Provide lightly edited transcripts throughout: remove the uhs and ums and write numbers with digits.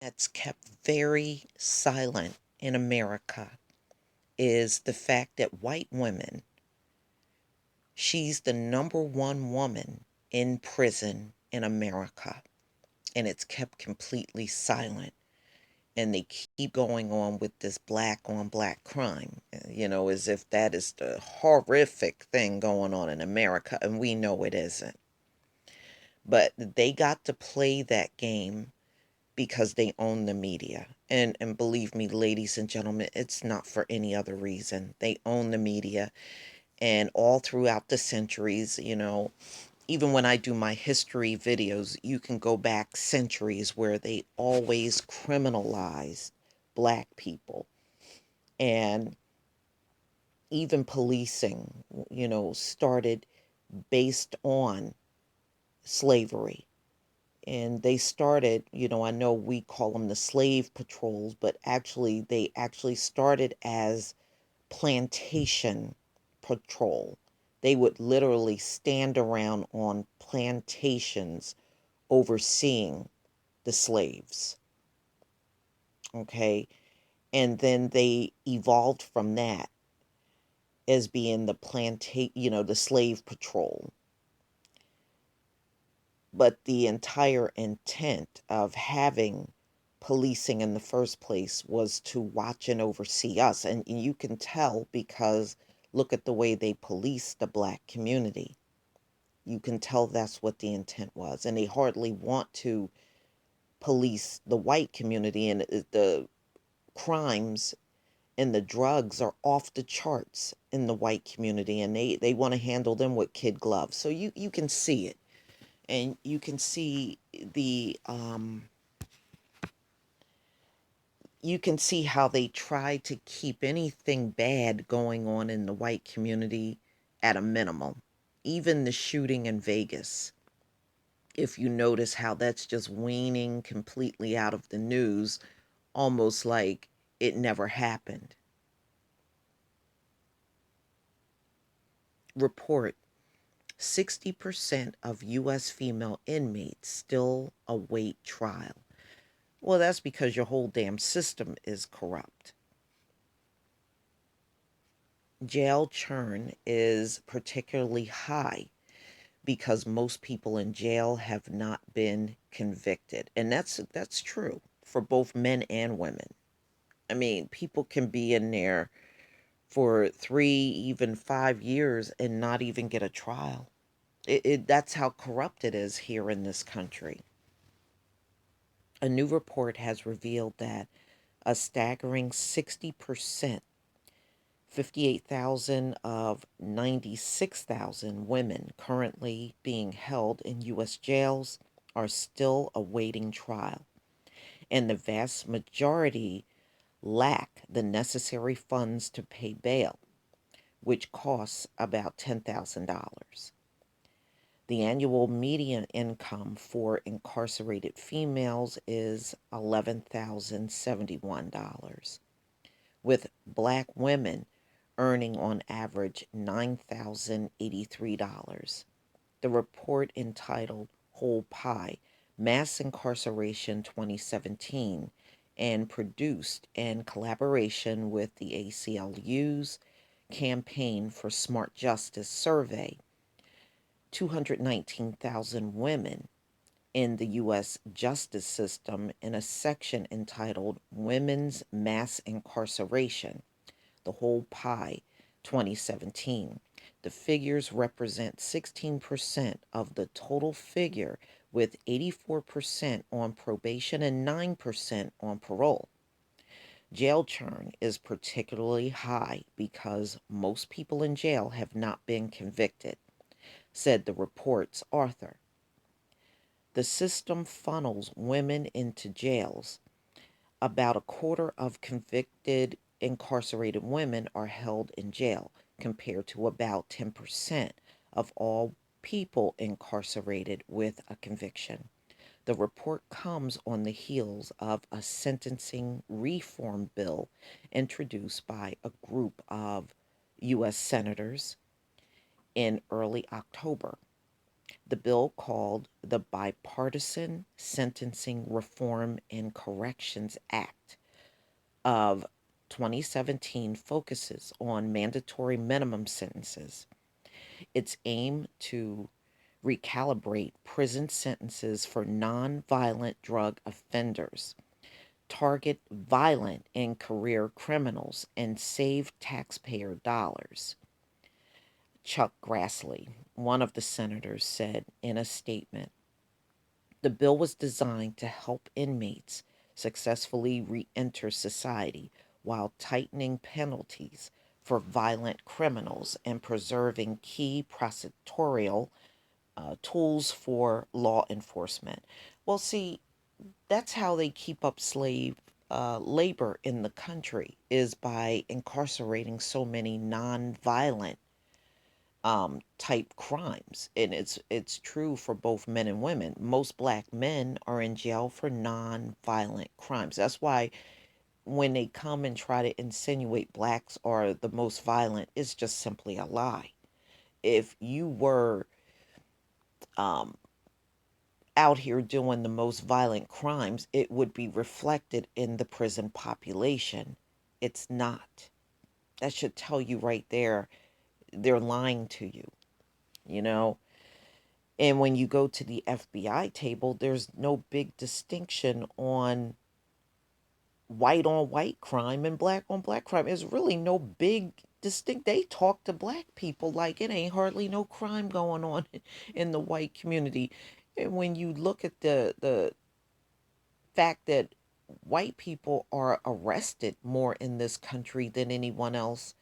that's kept very silent in America is the fact that white women, she's the number one woman in prison in America, and it's kept completely silent. And they keep going on with this black on black crime, as if that is the horrific thing going on in America, and we know it isn't. But they got to play that game because they own the media. And believe me, ladies and gentlemen, it's not for any other reason. They own the media, and all throughout the centuries, even when I do my history videos, you can go back centuries where they always criminalize black people. And even policing, started based on slavery. And they started, I know we call them the slave patrols, but actually, they actually started as plantation patrol. They would literally stand around on plantations overseeing the slaves. Okay. And then they evolved from that as being the slave patrol. But the entire intent of having policing in the first place was to watch and oversee us. And you can tell because look at the way they police the black community. You can tell that's what the intent was. And they hardly want to police the white community, and the crimes and the drugs are off the charts in the white community, and they want to handle them with kid gloves. So you can see it, and you can see you can see how they try to keep anything bad going on in the white community at a minimum. Even the shooting in Vegas, if you notice how that's just weaning completely out of the news, almost like it never happened. Report: 60% of U.S. female inmates still await trial. Well, that's because your whole damn system is corrupt. Jail churn is particularly high because most people in jail have not been convicted. And that's true for both men and women. I mean, people can be in there for 3, even 5 years and not even get a trial. That's how corrupt it is here in this country. A new report has revealed that a staggering 60%, 58,000 of 96,000 women currently being held in U.S. jails are still awaiting trial, and the vast majority lack the necessary funds to pay bail, which costs about $10,000. The annual median income for incarcerated females is $11,071, with black women earning on average $9,083. The report, entitled Whole Pie: Mass Incarceration 2017, and produced in collaboration with the ACLU's Campaign for Smart Justice survey 219,000 women in the U.S. justice system in a section entitled Women's Mass Incarceration, the Whole Pie 2017. The figures represent 16% of the total figure, with 84% on probation and 9% on parole. Jail churn is particularly high because most people in jail have not been convicted, said the report's author. The system funnels women into jails. About a quarter of convicted incarcerated women are held in jail, compared to about 10% of all people incarcerated with a conviction. The report comes on the heels of a sentencing reform bill introduced by a group of U.S. senators in early October. The bill, called the Bipartisan Sentencing Reform and Corrections Act of 2017, focuses on mandatory minimum sentences. Its aim to recalibrate prison sentences for nonviolent drug offenders, target violent and career criminals, and save taxpayer dollars. Chuck Grassley, one of the senators, said in a statement, the bill was designed to help inmates successfully re enter society while tightening penalties for violent criminals and preserving key prosecutorial tools for law enforcement. Well, see, that's how they keep up slave labor in the country, is by incarcerating so many non-violent type crimes. And it's true for both men and women. Most black men are in jail for non-violent crimes. That's why when they come and try to insinuate blacks are the most violent, it's just simply a lie. If you were um, out here doing the most violent crimes, it would be reflected in the prison population. It's not. That should tell you right there, they're lying to you, you know? And when you go to the FBI table, there's no big distinction on white crime and black on black crime. There's really no big distinct. They talk to black people like it ain't hardly no crime going on in the white community. And when you look at the fact that white people are arrested more in this country than anyone else,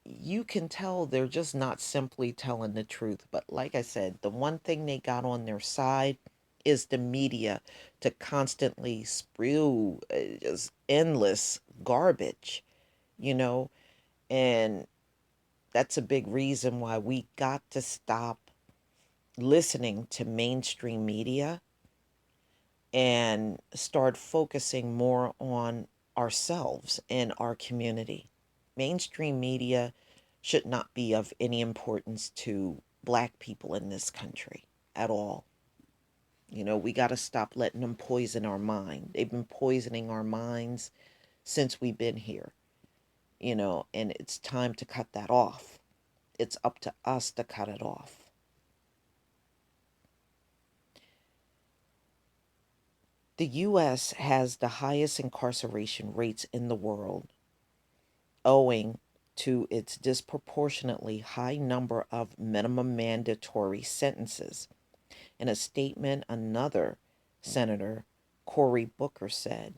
you can tell they're just not simply telling the truth. But like I said, the one thing they got on their side is the media, to constantly spew just endless garbage, you know, and that's a big reason why we got to stop listening to mainstream media and start focusing more on ourselves and our community. Mainstream media should not be of any importance to black people in this country at all. You know, we got to stop letting them poison our mind. They've been poisoning our minds since we've been here, you know, and it's time to cut that off. It's up to us to cut it off. The U.S. has the highest incarceration rates in the world, owing to its disproportionately high number of minimum mandatory sentences. In a statement, another senator, Cory Booker, said,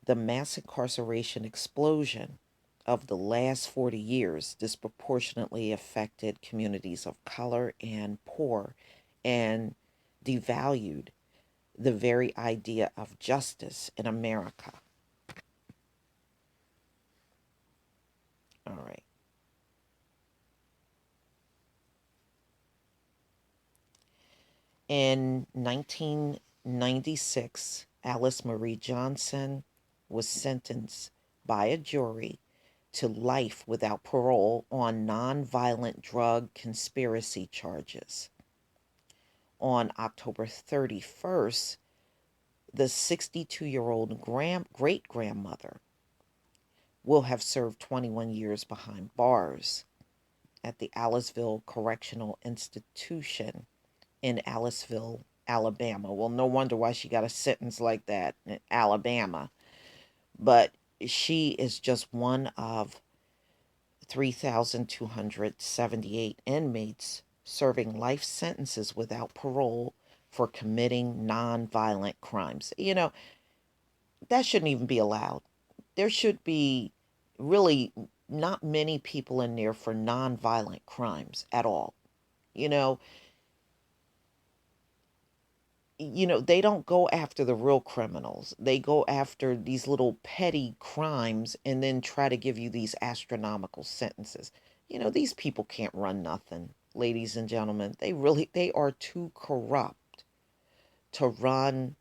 the mass incarceration explosion of the last 40 years disproportionately affected communities of color and poor and devalued the very idea of justice in America. All right. In 1996, Alice Marie Johnson was sentenced by a jury to life without parole on nonviolent drug conspiracy charges. On October 31st, the 62-year-old great grandmother will have served 21 years behind bars at the Aliceville Correctional Institution in Aliceville, Alabama. Well, no wonder why she got a sentence like that in Alabama. But she is just one of 3,278 inmates serving life sentences without parole for committing nonviolent crimes. You know, that shouldn't even be allowed. There should be really not many people in there for nonviolent crimes at all. You know, they don't go after the real criminals. They go after these little petty crimes and then try to give you these astronomical sentences. These people can't run nothing, ladies and gentlemen. They are too corrupt to run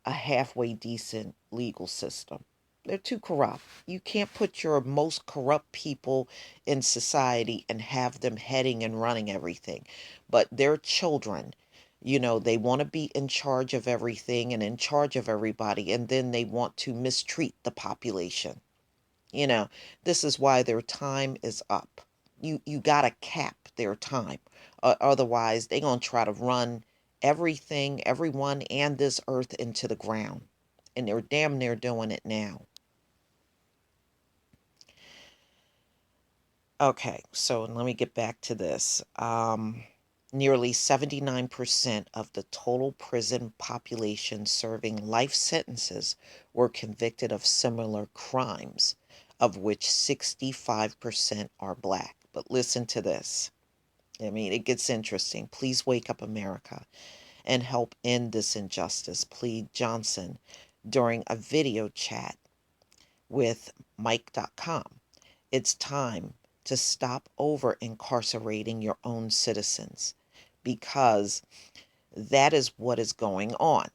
a halfway decent legal system. They're too corrupt. You can't put your most corrupt people in society and have them heading and running everything. But their children, they want to be in charge of everything and in charge of everybody, and then they want to mistreat the population. You know, this is why their time is up. You gotta cap their time. Otherwise, they gonna try to run everything, everyone, and this earth into the ground. And they're damn near doing it now. Okay, so let me get back to this. Nearly 79% of the total prison population serving life sentences were convicted of similar crimes, of which 65% are black. But listen to this. I mean, it gets interesting. Please wake up, America, and help end this injustice, plead Johnson during a video chat with Mike.com. It's time to stop over incarcerating your own citizens because that is what is going on.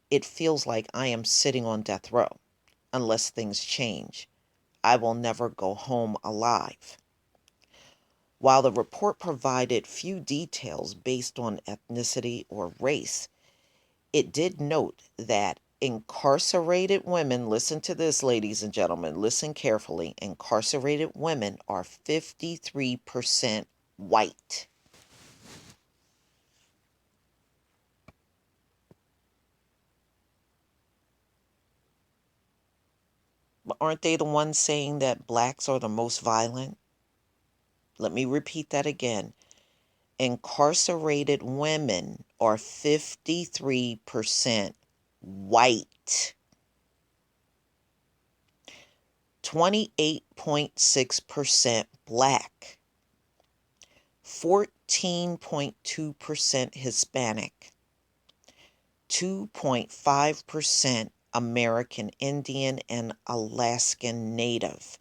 It feels like I am sitting on death row unless things change. I will never go home alive. While the report provided few details based on ethnicity or race, it did note that incarcerated women, listen to this, ladies and gentlemen, listen carefully, incarcerated women are 53% white. But aren't they the ones saying that blacks are the most violent? Let me repeat that again. Incarcerated women are 53% white. 28.6% black, 14.2% Hispanic, 2.5% American Indian and Alaskan Native,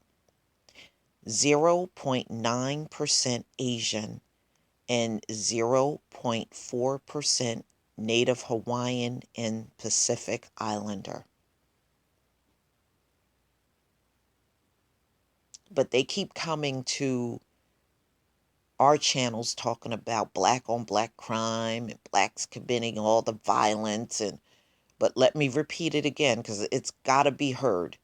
0.9% Asian, and 0.4% Native Hawaiian and Pacific Islander. But they keep coming to our channels talking about black on black crime and blacks committing all the violence, and but let me repeat it again because it's got to be heard.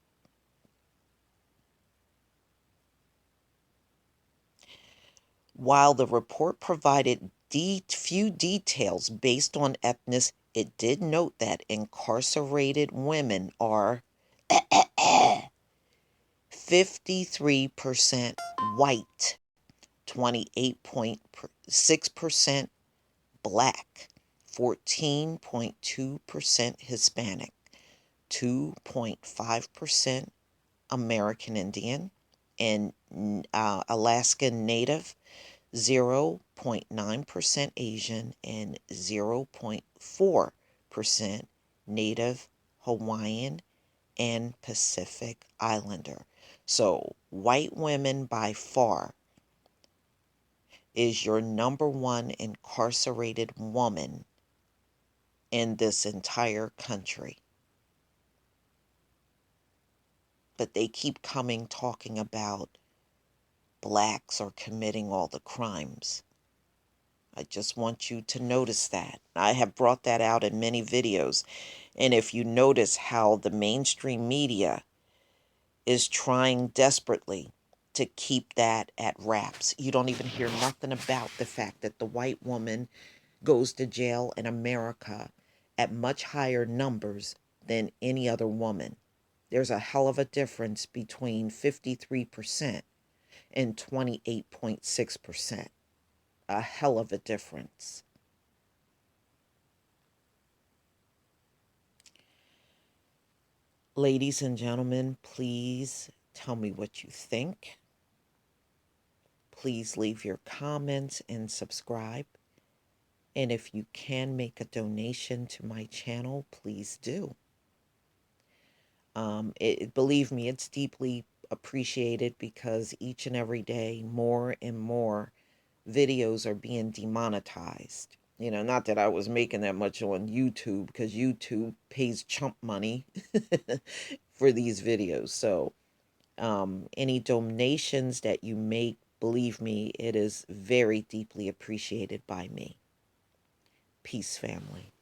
While the report provided few details based on ethnicity, it did note that incarcerated women are 53% white, 28.6% black, 14.2% Hispanic, 2.5% American Indian, and Alaskan Native, 0.9% Asian, and 0.4% Native Hawaiian and Pacific Islander. So, white women by far is your number one incarcerated woman in this entire country. But they keep coming talking about blacks are committing all the crimes. I just want you to notice that. I have brought that out in many videos. And if you notice how the mainstream media is trying desperately to keep that at wraps, you don't even hear nothing about the fact that the white woman goes to jail in America at much higher numbers than any other woman. There's a hell of a difference between 53% and 28.6%. A hell of a difference. Ladies and gentlemen, please tell me what you think. Please leave your comments and subscribe. And if you can make a donation to my channel, please do. Believe me, it's deeply appreciated because each and every day, more and more videos are being demonetized. Not that I was making that much on YouTube because YouTube pays chump money for these videos. So any donations that you make, believe me, it is very deeply appreciated by me. Peace, family.